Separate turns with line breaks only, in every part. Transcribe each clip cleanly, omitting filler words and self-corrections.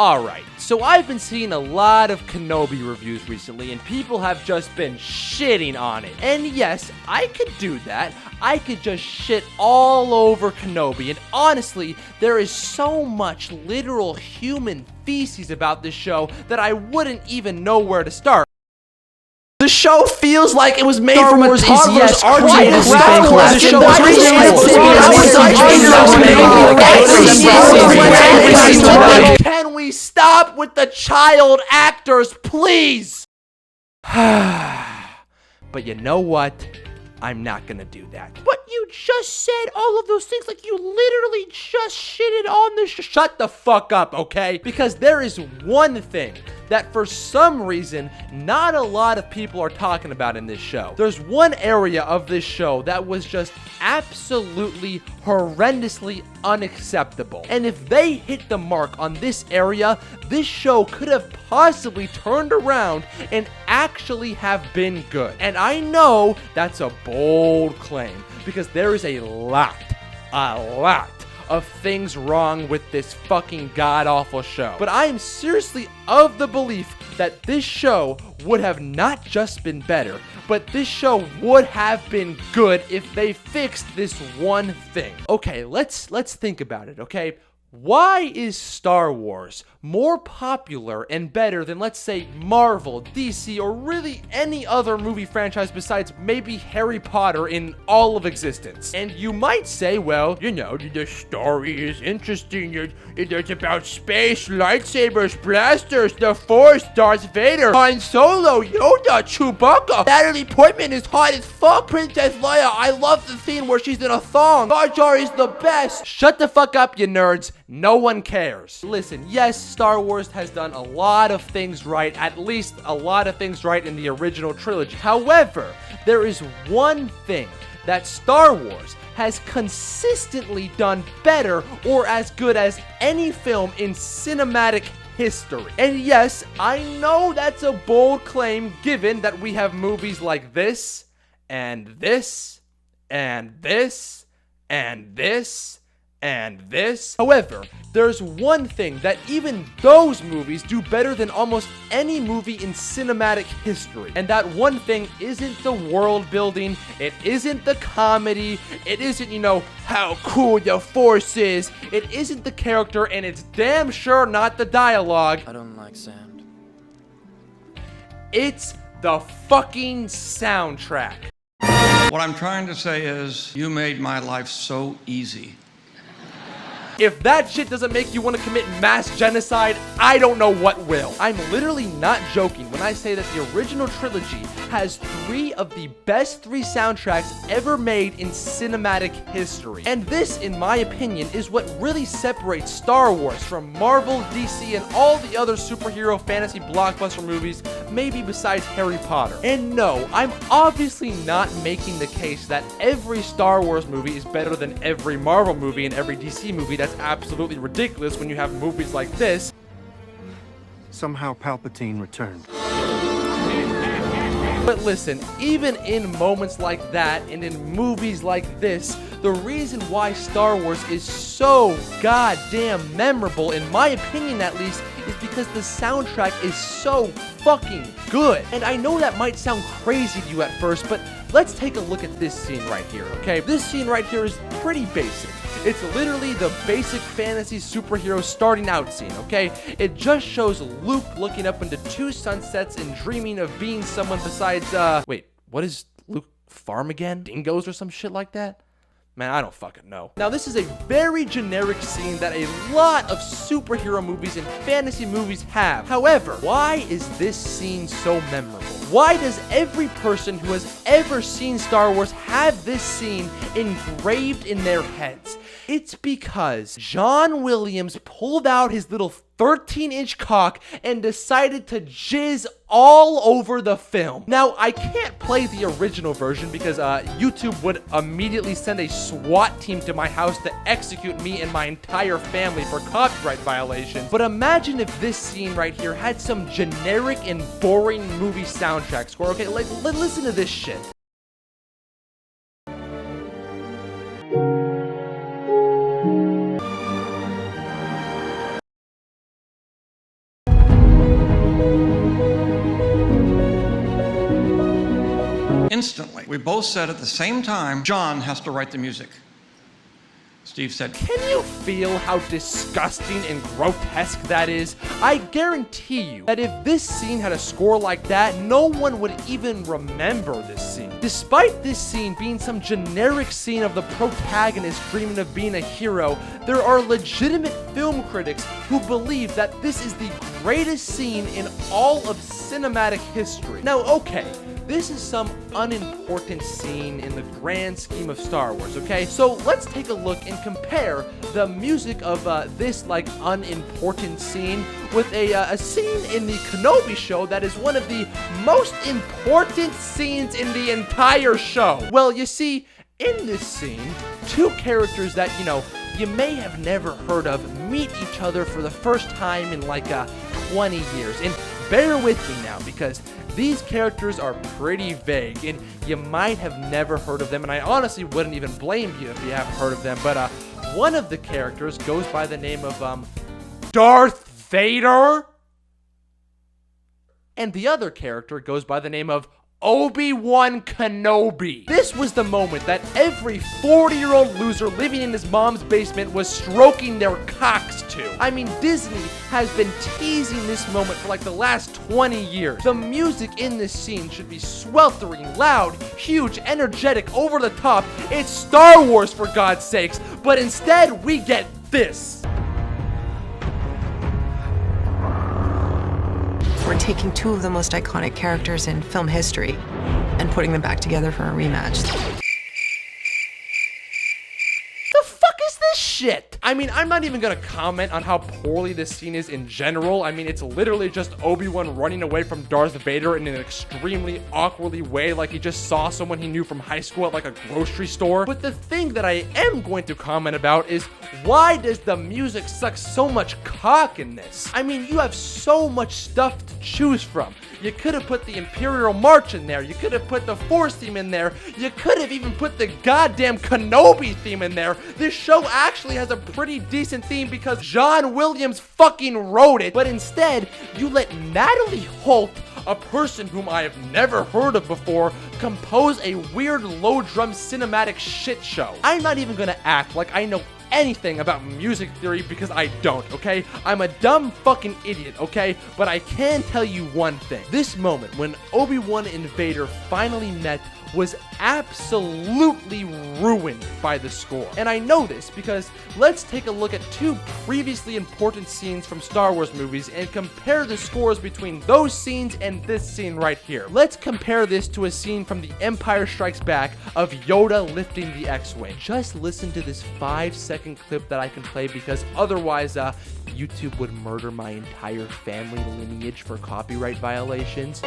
Alright, so I've been seeing a lot of Kenobi reviews recently, and people have just been shitting on it. And yes, I could do that. I could just shit all over Kenobi, and honestly, there is so much literal human feces about this show that I wouldn't even know where to start.
The show feels like it was made
Star
from
Wars
a
is
toddler's
yes,
R-rated
creatively
rap
fantastic.
collection.
Can we stop with the child actors, please? But you know what? I'm not gonna do that. But you just said all of those things like you literally just shitted on the show. Shut the fuck up, okay? Because there is one thing that for some reason not a lot of people are talking about in this show. There's one area of this show that was just absolutely horrendously unacceptable. And if they hit the mark on this area, this show could have possibly turned around and actually have been good. And I know that's a bold claim because there is a lot of things wrong with this fucking god-awful show. But I am seriously of the belief that this show would have not just been better, but this show would have been good if they fixed this one thing. Okay, let's think about it, okay? Why is Star Wars more popular and better than, let's say, Marvel, DC, or really any other movie franchise besides maybe Harry Potter in all of existence? And you might say, well, you know, the story is interesting. It's about space, lightsabers, blasters, the Force, Darth Vader, Han Solo, Yoda, Chewbacca. Natalie Portman is hot as fuck. Princess Leia, I love the scene where she's in a thong. Jar Jar is the best. Shut the fuck up, you nerds. No one cares. Listen, yes, Star Wars has done a lot of things right, at least a lot of things right in the original trilogy. However, there is one thing that Star Wars has consistently done better or as good as any film in cinematic history. And yes, I know that's a bold claim given that we have movies like this, and this, and this, and this, and this. However, there's one thing that even those movies do better than almost any movie in cinematic history. And that one thing isn't the world building, it isn't the comedy, it isn't, you know, how cool the Force is, it isn't the character, and it's damn sure not the dialogue.
I don't like sand.
It's the fucking soundtrack.
What I'm trying to say is, you made my life so easy.
If that shit doesn't make you want to commit mass genocide, I don't know what will. I'm literally not joking when I say that the original trilogy has 3 of the best 3 soundtracks ever made in cinematic history. And this, in my opinion, is what really separates Star Wars from Marvel, DC, and all the other superhero fantasy blockbuster movies, maybe besides Harry Potter. And no, I'm obviously not making the case that every Star Wars movie is better than every Marvel movie and every DC movie. That's absolutely ridiculous when you have movies like this.
Somehow Palpatine returned.
But listen, even in moments like that and in movies like this, the reason why Star Wars is so goddamn memorable, in my opinion at least, is because the soundtrack is so fucking good. And I know that might sound crazy to you at first, but let's take a look at this scene right here, okay? This scene right here is pretty basic. It's literally the basic fantasy superhero starting out scene, okay? It just shows Luke looking up into 2 sunsets and dreaming of being someone besides, wait, what is Luke farm again? Dingoes or some shit like that? Man, I don't fucking know. Now, this is a very generic scene that a lot of superhero movies and fantasy movies have. However, why is this scene so memorable? Why does every person who has ever seen Star Wars have this scene engraved in their heads? It's because John Williams pulled out his little 13-inch cock and decided to jizz all over the film. Now, I can't play the original version because YouTube would immediately send a SWAT team to my house to execute me and my entire family for copyright violation. But imagine if this scene right here had some generic and boring movie soundtrack score. Okay, like, listen to this shit.
We both said at the same time, John has to write the music. Steve said,
Can you feel how disgusting and grotesque that is? I guarantee you that if this scene had a score like that, no one would even remember this scene. Despite this scene being some generic scene of the protagonist dreaming of being a hero, there are legitimate film critics who believe that this is the greatest scene in all of cinematic history. Now, okay, this is some unimportant scene in the grand scheme of Star Wars, okay? So let's take a look and compare the music of this, like, unimportant scene with a scene in the Kenobi show that is one of the most important scenes in the entire show. Well, you see, in this scene, two characters that, you may have never heard of meet each other for the first time in like 20 years. And bear with me now, because these characters are pretty vague, and you might have never heard of them, and I honestly wouldn't even blame you if you haven't heard of them, but one of the characters goes by the name of, Darth Vader, and the other character goes by the name of Obi-Wan Kenobi. This was the moment that every 40-year-old loser living in his mom's basement was stroking their cocks to. I mean, Disney has been teasing this moment for like the last 20 years. The music in this scene should be sweltering, loud, huge, energetic, over the top. It's Star Wars, for God's sakes, but instead we get this.
We're taking two of the most iconic characters in film history and putting them back together for a rematch.
The fuck is this shit? I mean, I'm not even gonna comment on how poorly this scene is in general. I mean, it's literally just Obi-Wan running away from Darth Vader in an extremely awkwardly way, like he just saw someone he knew from high school at like a grocery store. But the thing that I am going to comment about is, why does the music suck so much cock in this? I mean, you have so much stuff to choose from. You could have put the Imperial March in there. You could have put the Force theme in there. You could have even put the goddamn Kenobi theme in there. This show actually has a pretty decent theme because John Williams fucking wrote it. But instead, you let Natalie Holt, a person whom I have never heard of before, compose a weird low drum cinematic shit show. I'm not even gonna act like I know anything about music theory because I don't, okay? I'm a dumb fucking idiot, okay? But I can tell you one thing. This moment when Obi-Wan and Vader finally met was absolutely ruined by the score. And I know this because let's take a look at two previously important scenes from Star Wars movies and compare the scores between those scenes and this scene right here. Let's compare this to a scene from The Empire Strikes Back of Yoda lifting the X-Wing. Just listen to this 5-second clip that I can play because otherwise YouTube would murder my entire family lineage for copyright violations.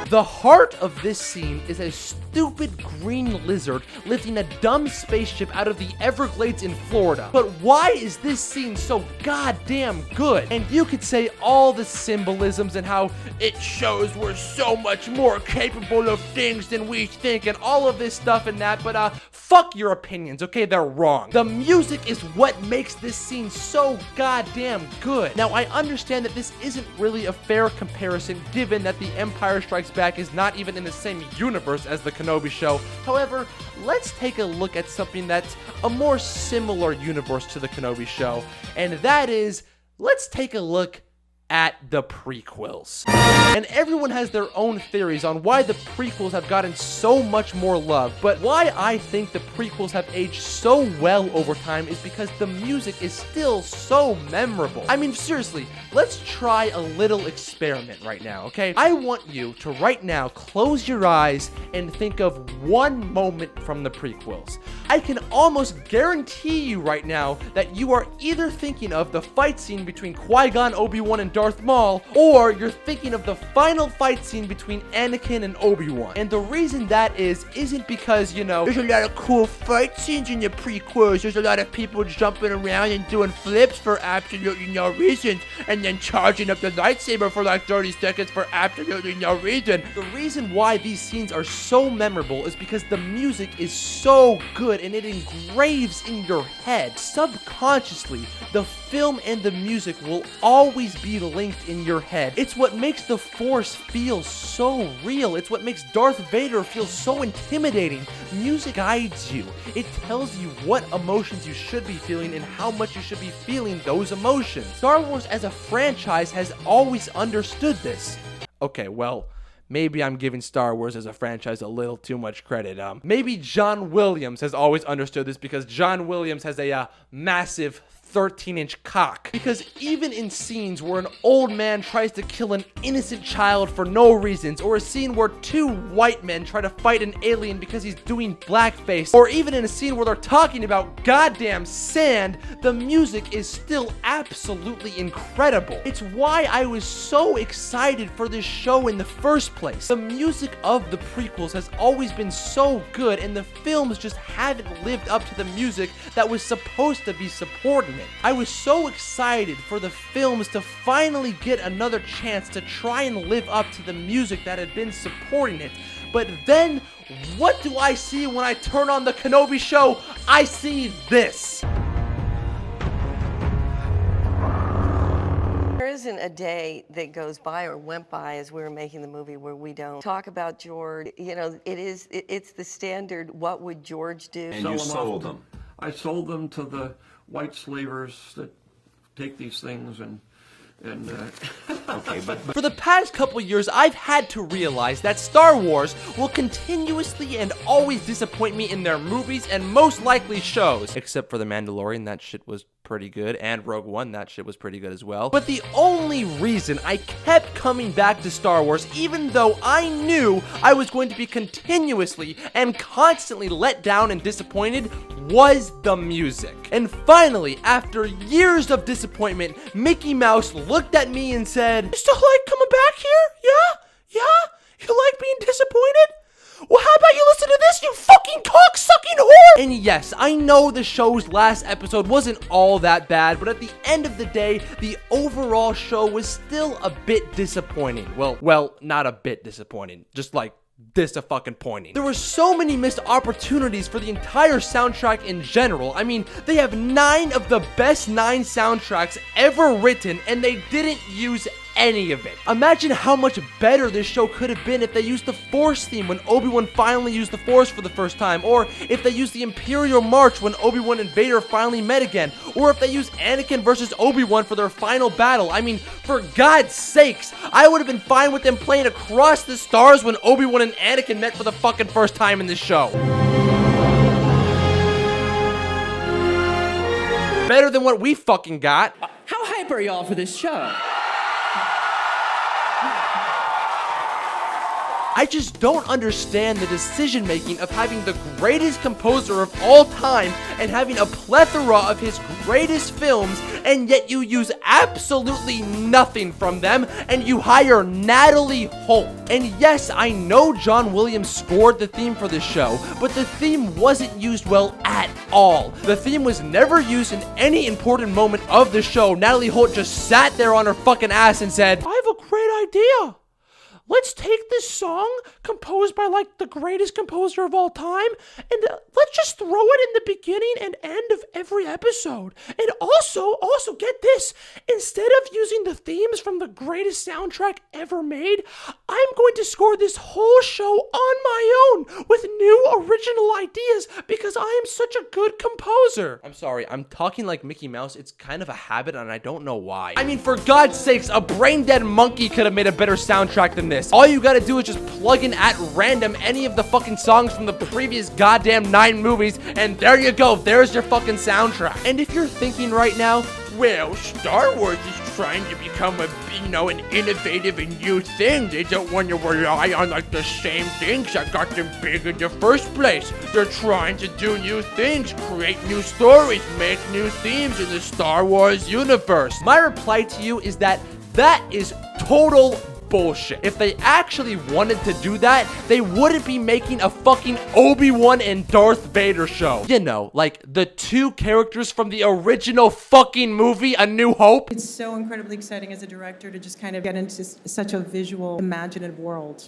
The heart of this scene is a stupid green lizard lifting a dumb spaceship out of the Everglades in Florida. But why is this scene so goddamn good? And you could say all the symbolisms and how it shows we're so much more capable of things than we think and all of this stuff and that, but fuck your opinions, okay? They're wrong. The music is what makes this scene so goddamn good. Now, I understand that this isn't really a fair comparison given that The Empire Strikes Back is not even in the same universe as the Kenobi show. However, let's take a look at something that's a more similar universe to the Kenobi show, and that is, let's take a look at the prequels. And everyone has their own theories on why the prequels have gotten so much more love, but why I think the prequels have aged so well over time is because the music is still so memorable. I mean, seriously, let's try a little experiment right now, okay? I want you to right now close your eyes and think of one moment from the prequels. I can almost guarantee you right now that you are either thinking of the fight scene between Qui-Gon, Obi-Wan, and Darth Maul, or you're thinking of the final fight scene between Anakin and Obi-Wan. And the reason that isn't because, you know, there's a lot of cool fight scenes in the prequels, there's a lot of people jumping around and doing flips for absolutely no reason, and then charging up the lightsaber for like 30 seconds for absolutely no reason. The reason why these scenes are so memorable is because the music is so good good and it engraves in your head subconsciously. The film and the music will always be linked in your head. It's what makes the Force feel so real. It's what makes Darth Vader feel so intimidating. Music guides you. It tells you what emotions you should be feeling and how much you should be feeling those emotions. Star Wars as a franchise has always understood this. Okay, well, maybe I'm giving Star Wars as a franchise a little too much credit. Maybe John Williams has always understood this because John Williams has a massive 13-inch cock. Because even in scenes where an old man tries to kill an innocent child for no reasons, or a scene where two white men try to fight an alien because he's doing blackface, or even in a scene where they're talking about goddamn sand, the music is still absolutely incredible. It's why I was so excited for this show in the first place. The music of the prequels has always been so good, and the films just haven't lived up to the music that was supposed to be supporting it. I was so excited for the films to finally get another chance to try and live up to the music that had been supporting it. But then, what do I see when I turn on the Kenobi show? I see this.
There isn't a day that goes by or went by as we were making the movie where we don't talk about George. You know, it's the standard, what would George do?
And you sold them. I sold them to the white slavers that take these things and okay, but
For the past couple years, I've had to realize that Star Wars will continuously and always disappoint me in their movies and most likely shows. Except for The Mandalorian, that shit was pretty good, and Rogue One, that shit was pretty good as well. But the only reason I kept coming back to Star Wars, even though I knew I was going to be continuously and constantly let down and disappointed, was the music. And finally, after years of disappointment, Mickey Mouse looked at me and said, "You still like coming back here? Yeah? You like being disappointed? Well, how about you listen to this, you fucking cock-sucking whore?" And yes, I know the show's last episode wasn't all that bad, but at the end of the day, the overall show was still a bit disappointing. Well, not a bit disappointing, just like dis-a-fucking-pointing. There were so many missed opportunities for the entire soundtrack in general. I mean, they have 9 of the best 9 soundtracks ever written, and they didn't use any of it. Imagine how much better this show could have been if they used the Force theme when Obi-Wan finally used the Force for the first time, or if they used the Imperial March when Obi-Wan and Vader finally met again, or if they used Anakin versus Obi-Wan for their final battle. I mean, for God's sakes, I would have been fine with them playing Across the Stars when Obi-Wan and Anakin met for the fucking first time in this show. Better than what we fucking got.
How hype are y'all for this show?
I just don't understand the decision making of having the greatest composer of all time and having a plethora of his greatest films, and yet you use absolutely nothing from them and you hire Natalie Holt. And yes, I know John Williams scored the theme for this show, but the theme wasn't used well at all. The theme was never used in any important moment of the show. Natalie Holt just sat there on her fucking ass and said, "I have a great idea. Let's take this song composed by like the greatest composer of all time and let's just throw it in the beginning and end of every episode. And also get this, instead of using the themes from the greatest soundtrack ever made, I'm going to score this whole show on my own with new original ideas because I am such a good composer." I'm sorry, I'm talking like Mickey Mouse. It's kind of a habit and I don't know why. I mean, for God's sakes, a brain-dead monkey could have made a better soundtrack than this. All you gotta do is just plug in at random any of the fucking songs from the previous goddamn 9 movies, and there you go, there's your fucking soundtrack. And if you're thinking right now, well, Star Wars is trying to become an innovative and new thing. They don't want to rely on like the same things that got them big in the first place. They're trying to do new things, create new stories, make new themes in the Star Wars universe. My reply to you is that is total bullshit. If they actually wanted to do that, they wouldn't be making a fucking Obi-Wan and Darth Vader show. You know, like the 2 characters from the original fucking movie, A New Hope.
It's so incredibly exciting as a director to just kind of get into such a visual, imaginative world.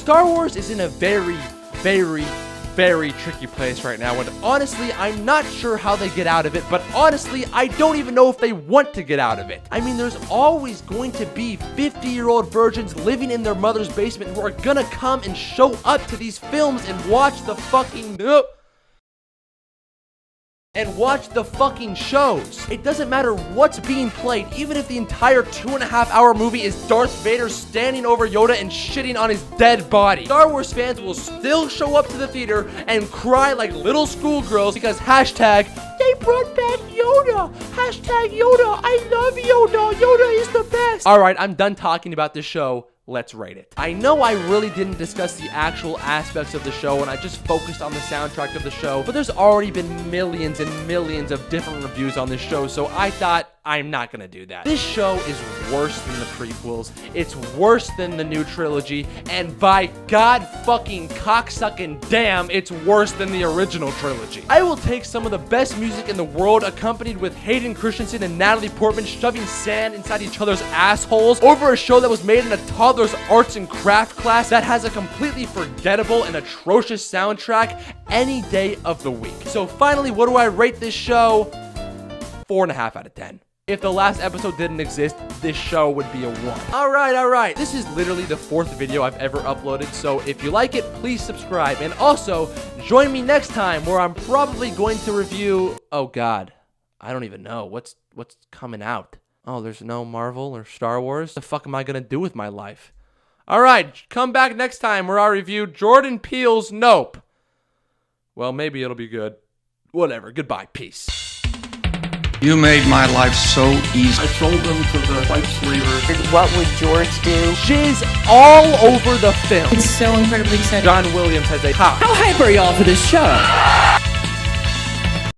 Star Wars is in a very, very tricky place right now, and honestly, I'm not sure how they get out of it, but honestly, I don't even know if they want to get out of it. I mean, there's always going to be 50-year-old virgins living in their mother's basement who are gonna come and show up to these films and watch the fucking shows. It doesn't matter what's being played, even if the entire 2.5-hour movie is Darth Vader standing over Yoda and shitting on his dead body. Star Wars fans will still show up to the theater and cry like little schoolgirls because hashtag, they brought back Yoda. Hashtag Yoda, I love Yoda. Yoda is the best. All right, I'm done talking about this show. Let's rate it. I know I really didn't discuss the actual aspects of the show and I just focused on the soundtrack of the show, but there's already been millions and millions of different reviews on this show, so I thought I'm not gonna do that. This show is worse than the prequels, it's worse than the new trilogy, and by god fucking cocksucking damn, it's worse than the original trilogy. I will take some of the best music in the world accompanied with Hayden Christensen and Natalie Portman shoving sand inside each other's assholes over a show that was made in a toddler's arts and craft class that has a completely forgettable and atrocious soundtrack any day of the week. So finally, what do I rate this show? 4.5 out of 10. If the last episode didn't exist, this show would be a 1. All right. This is literally the 4th video I've ever uploaded, so if you like it, please subscribe. And also, join me next time where I'm probably going to review... Oh, God. I don't even know. What's coming out? Oh, there's no Marvel or Star Wars? What the fuck am I gonna do with my life? All right, come back next time where I review Jordan Peele's Nope. Well, maybe it'll be good. Whatever. Goodbye. Peace.
You made my life so easy.
I sold them to the lightsabers.
What would George do?
Jizz all over the film.
It's so incredibly exciting.
John Williams has a
How hype are y'all for this show?